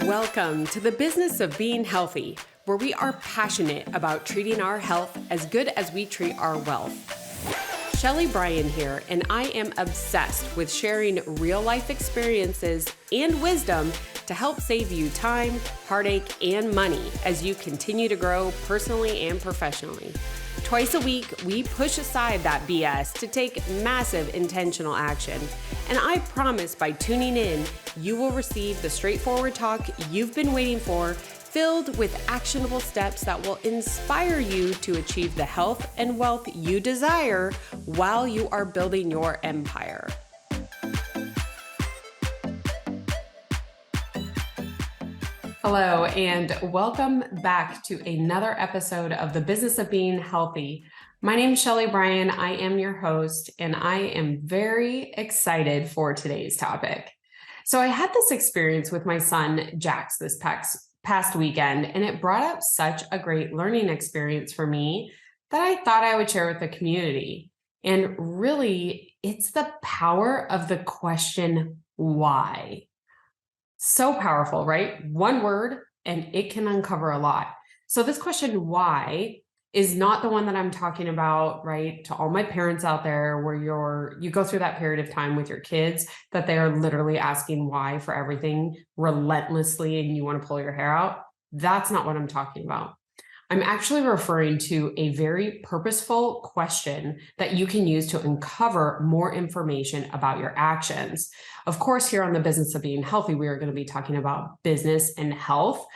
Welcome to the business of being healthy, where we are passionate about treating our health as good as we treat our wealth. Shelly Bryan here, and I am obsessed with sharing real-life experiences and wisdom to help save you time, heartache, and money as you continue to grow personally and professionally. Twice a week, we push aside that BS to take massive intentional action. And I promise by tuning in, you will receive the straightforward talk you've been waiting for, filled with actionable steps that will inspire you to achieve the health and wealth you desire while you are building your empire. Hello, and welcome back to another episode of the Business of Being Healthy. My name is Shelly Bryan. I am your host, and I am very excited for today's topic. So I had this experience with my son, Jax, this past weekend, and it brought up such a great learning experience for me that I thought I would share with the community. And really, it's the power of the question, why? So powerful, right? One word, and it can uncover a lot. So this question, why, is not the one that I'm talking about, right? To all my parents out there, where you go through that period of time with your kids that they are literally asking why for everything relentlessly, and you want to pull your hair out. That's not what I'm talking about. I'm actually referring to a very purposeful question that you can use to uncover more information about your actions. Of course, here on the Business of Being Healthy, we are going to be talking about business and health.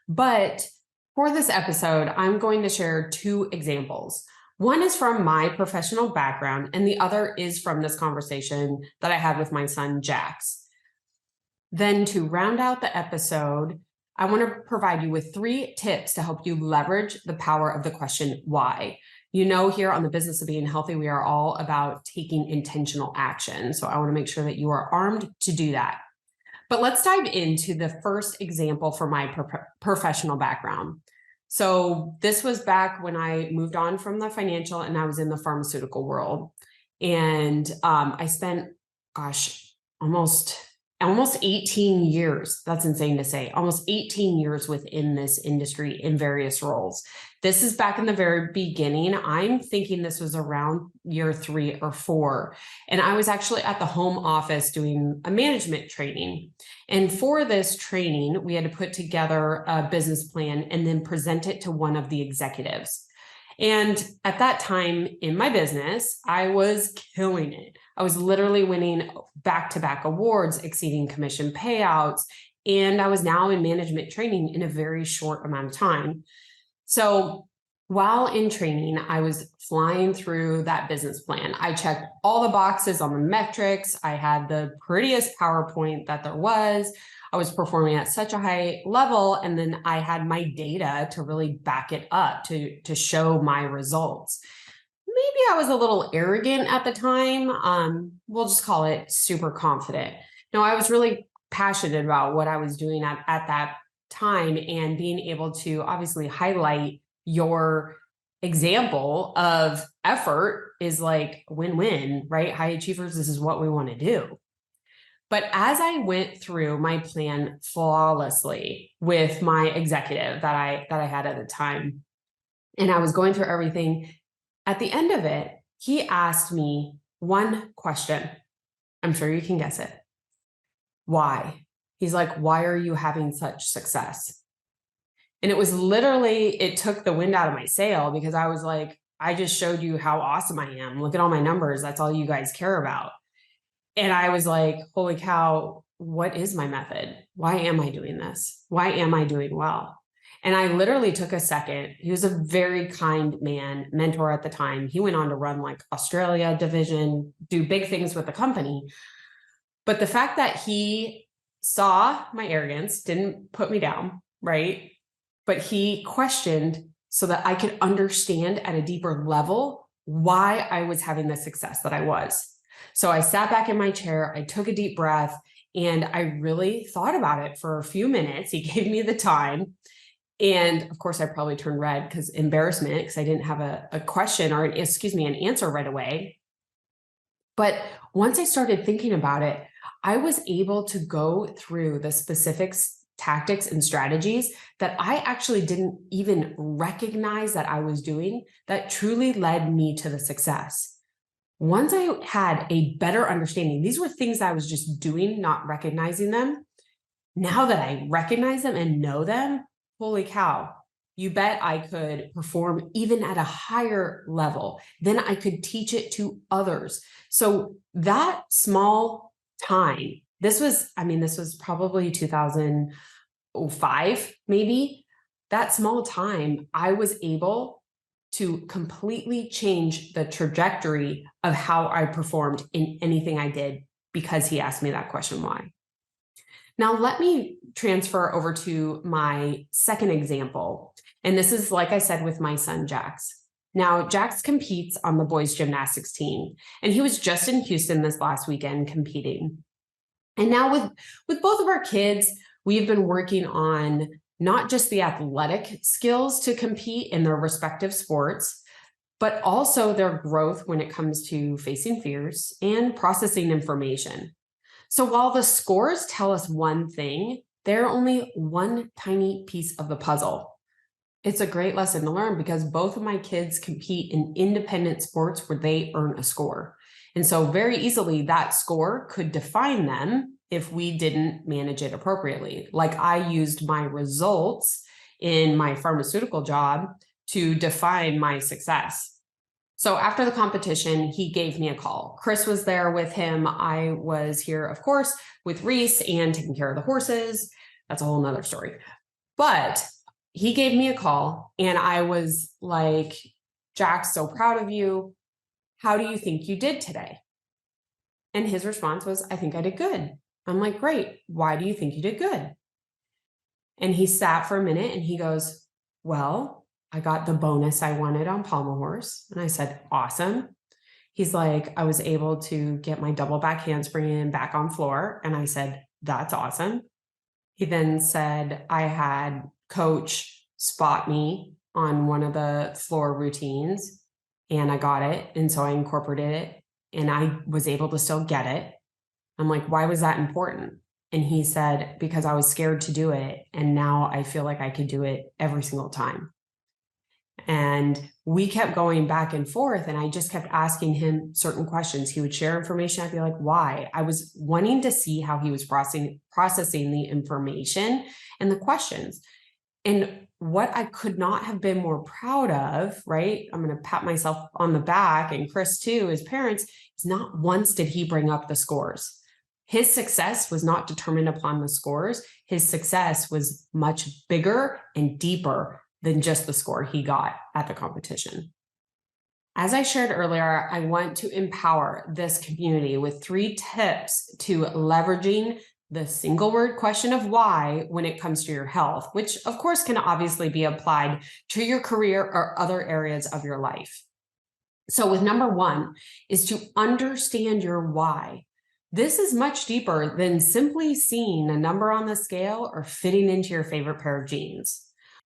But for this episode, I'm going to share two examples. One is from my professional background, and the other is from this conversation that I had with my son, Jax. Then to round out the episode, I want to provide you with 3 tips to help you leverage the power of the question, why? You know, here on the Business of Being Healthy, we are all about taking intentional action. So I want to make sure that you are armed to do that. But let's dive into the first example for my professional background. So this was back when I moved on from the financial and I was in the pharmaceutical world. And I spent, almost 18 years. That's insane to say. Almost 18 years within this industry in various roles. This is back in the very beginning. I'm thinking this was around year 3 or 4. And I was actually at the home office doing a management training. And for this training, we had to put together a business plan and then present it to one of the executives. And at that time in my business, I was killing it. I was literally winning back-to-back awards, exceeding commission payouts, and I was now in management training in a very short amount of time. So while in training, I was flying through that business plan. I checked all the boxes on the metrics. I had the prettiest PowerPoint that there was. I was performing at such a high level, and then I had my data to really back it up to show my results. Maybe I was a little arrogant at the time. We'll just call it super confident. No, I was really passionate about what I was doing at that time, and being able to obviously highlight your example of effort is like win-win, right? High achievers, this is what we want to do. But as I went through my plan flawlessly with my executive that I had at the time, and I was going through everything, at the end of it, he asked me one question. I'm sure you can guess it. Why? He's like, why are you having such success? And it was literally, it took the wind out of my sail, because I was like, I just showed you how awesome I am. Look at all my numbers. That's all you guys care about. And I was like, holy cow, what is my method? Why am I doing this? Why am I doing well? And I literally took a second. He was a very kind man, mentor at the time. He went on to run like Australia division, do big things with the company. But the fact that he saw my arrogance, didn't put me down, right? But he questioned so that I could understand at a deeper level why I was having the success that I was. So I sat back in my chair, I took a deep breath, and I really thought about it for a few minutes. He gave me the time. And of course, I probably turned red because embarrassment, because I didn't have a question or an answer right away. But once I started thinking about it, I was able to go through the specific tactics and strategies that I actually didn't even recognize that I was doing that truly led me to the success. Once I had a better understanding, these were things I was just doing, not recognizing them. Now that I recognize them and know them, holy cow, you bet I could perform even at a higher level. Then I could teach it to others. So that small time, this was probably 2005, maybe. That small time, I was able to completely change the trajectory of how I performed in anything I did because he asked me that question, why? Now, let me transfer over to my second example. And this is, like I said, with my son, Jax. Now, Jax competes on the boys gymnastics team, and he was just in Houston this last weekend competing. And now with both of our kids, we've been working on not just the athletic skills to compete in their respective sports, but also their growth when it comes to facing fears and processing information. So while the scores tell us one thing, they're only one tiny piece of the puzzle. It's a great lesson to learn because both of my kids compete in independent sports where they earn a score. And so very easily that score could define them if we didn't manage it appropriately. Like I used my results in my pharmaceutical job to define my success. So after the competition, he gave me a call. Chris was there with him. I was here, of course, with Reese and taking care of the horses. That's a whole nother story. But he gave me a call and I was like, Jax, so proud of you. How do you think you did today? And his response was, I think I did good. I'm like, great. Why do you think you did good? And he sat for a minute and he goes, well, I got the bonus I wanted on pommel horse. And I said, awesome. He's like, I was able to get my double back handspring in back on floor. And I said, that's awesome. He then said, I had coach spot me on one of the floor routines and I got it. And so I incorporated it and I was able to still get it. I'm like, why was that important? And he said, because I was scared to do it. And now I feel like I could do it every single time. And we kept going back and forth and I just kept asking him certain questions. He would share information. I'd be like, why? I was wanting to see how he was processing the information and the questions. And what I could not have been more proud of, right? I'm going to pat myself on the back and Chris too, his parents, is not once did he bring up the scores. His success was not determined upon the scores. His success was much bigger and deeper than just the score he got at the competition. As I shared earlier, I want to empower this community with 3 tips to leveraging the single word question of why when it comes to your health, which of course can obviously be applied to your career or other areas of your life. So with number 1 is to understand your why. This is much deeper than simply seeing a number on the scale or fitting into your favorite pair of jeans.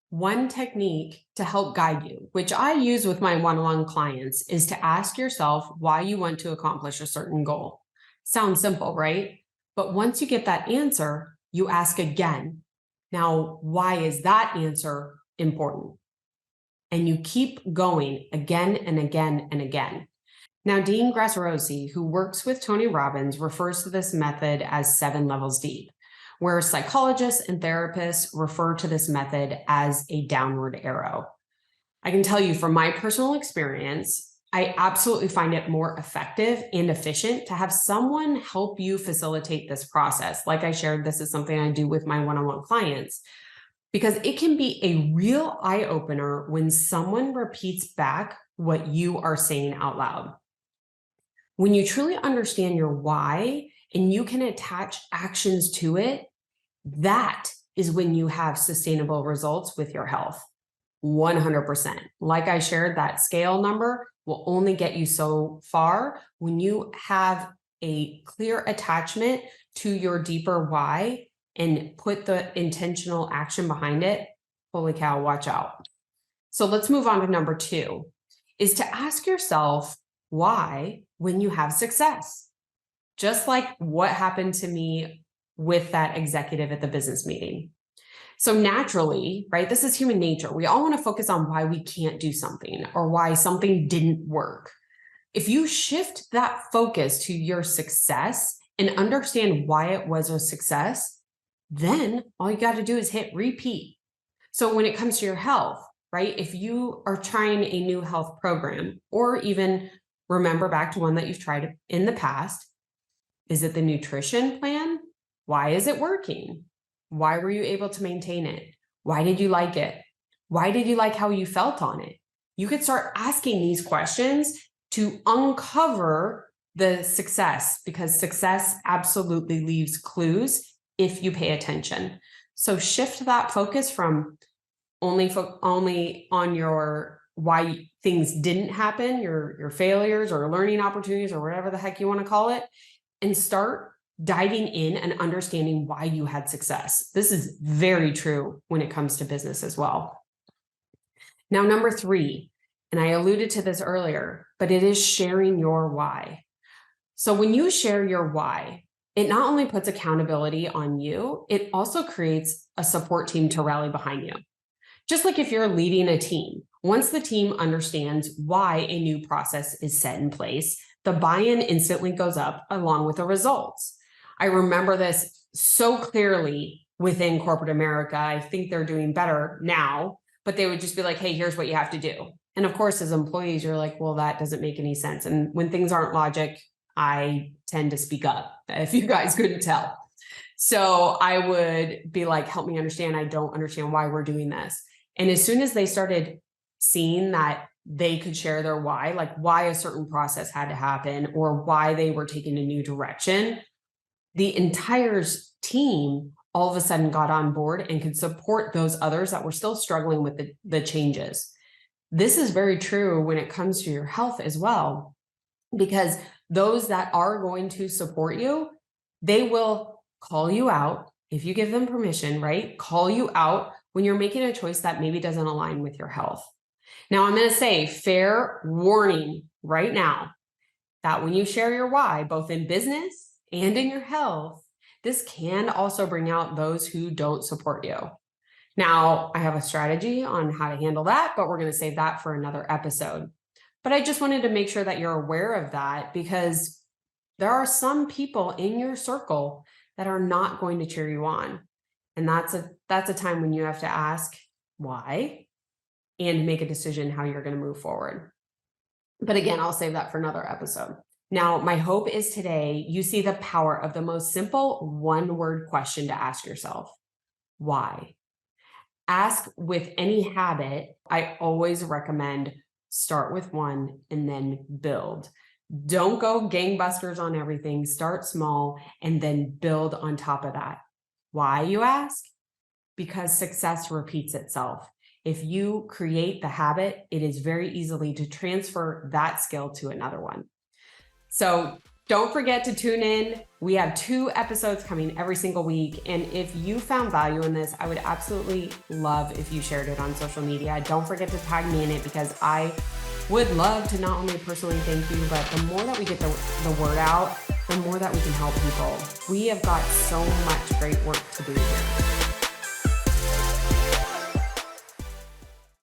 One technique to help guide you, which I use with my one-on-one clients, is to ask yourself why you want to accomplish a certain goal. Sounds simple, right? But once you get that answer, you ask again. Now, why is that answer important? And you keep going again and again and again. Now, Dean Grasserosi, who works with Tony Robbins, refers to this method as 7 levels deep, where psychologists and therapists refer to this method as a downward arrow. I can tell you from my personal experience, I absolutely find it more effective and efficient to have someone help you facilitate this process. Like I shared, this is something I do with my one-on-one clients, because it can be a real eye-opener when someone repeats back what you are saying out loud. When you truly understand your why and you can attach actions to it, that is when you have sustainable results with your health. 100%. Like I shared, that scale number will only get you so far. When you have a clear attachment to your deeper why and put the intentional action behind it, holy cow, watch out. So let's move on to number 2, is to ask yourself why when you have success. Just like what happened to me with that executive at the business meeting. So naturally, right, this is human nature. We all want to focus on why we can't do something or why something didn't work. If you shift that focus to your success and understand why it was a success, then all you got to do is hit repeat. So when it comes to your health, right, if you are trying a new health program, or even remember back to one that you've tried in the past, is it the nutrition plan? Why is it working? Why were you able to maintain it? Why did you like it? Why did you like how you felt on it? You could start asking these questions to uncover the success, because success absolutely leaves clues if you pay attention. So shift that focus from only on your why things didn't happen, your failures or learning opportunities or whatever the heck you want to call it, and start diving in and understanding why you had success. This is very true when it comes to business as well. Now, number 3, and I alluded to this earlier, but it is sharing your why. So when you share your why, it not only puts accountability on you, it also creates a support team to rally behind you. Just like if you're leading a team, once the team understands why a new process is set in place, the buy-in instantly goes up along with the results. I remember this so clearly within corporate America. I think they're doing better now, but they would just be like, hey, here's what you have to do. And of course, as employees, you're like, well, that doesn't make any sense. And when things aren't logic, I tend to speak up, if you guys couldn't tell. So I would be like, help me understand. I don't understand why we're doing this. And as soon as they started seeing that they could share their why, like why a certain process had to happen or why they were taking a new direction, the entire team all of a sudden got on board and could support those others that were still struggling with the changes. This is very true when it comes to your health as well, because those that are going to support you, they will call you out if you give them permission, right? Call you out when you're making a choice that maybe doesn't align with your health. Now, I'm going to say fair warning right now that when you share your why, both in business and in your health, this can also bring out those who don't support you. Now, I have a strategy on how to handle that, but we're going to save that for another episode. But I just wanted to make sure that you're aware of that, because there are some people in your circle that are not going to cheer you on. And that's a time when you have to ask why and make a decision how you're going to move forward. But again, I'll save that for another episode. Now, my hope is today you see the power of the most simple one-word question to ask yourself. Why? Ask with any habit. I always recommend start with one and then build. Don't go gangbusters on everything. Start small and then build on top of that. Why, you ask? Because success repeats itself. If you create the habit, it is very easily to transfer that skill to another one. So don't forget to tune in. We have 2 episodes coming every single week. And if you found value in this, I would absolutely love if you shared it on social media. Don't forget to tag me in it, because I would love to not only personally thank you, but the more that we get the word out, the more that we can help people. We have got so much great work to do here.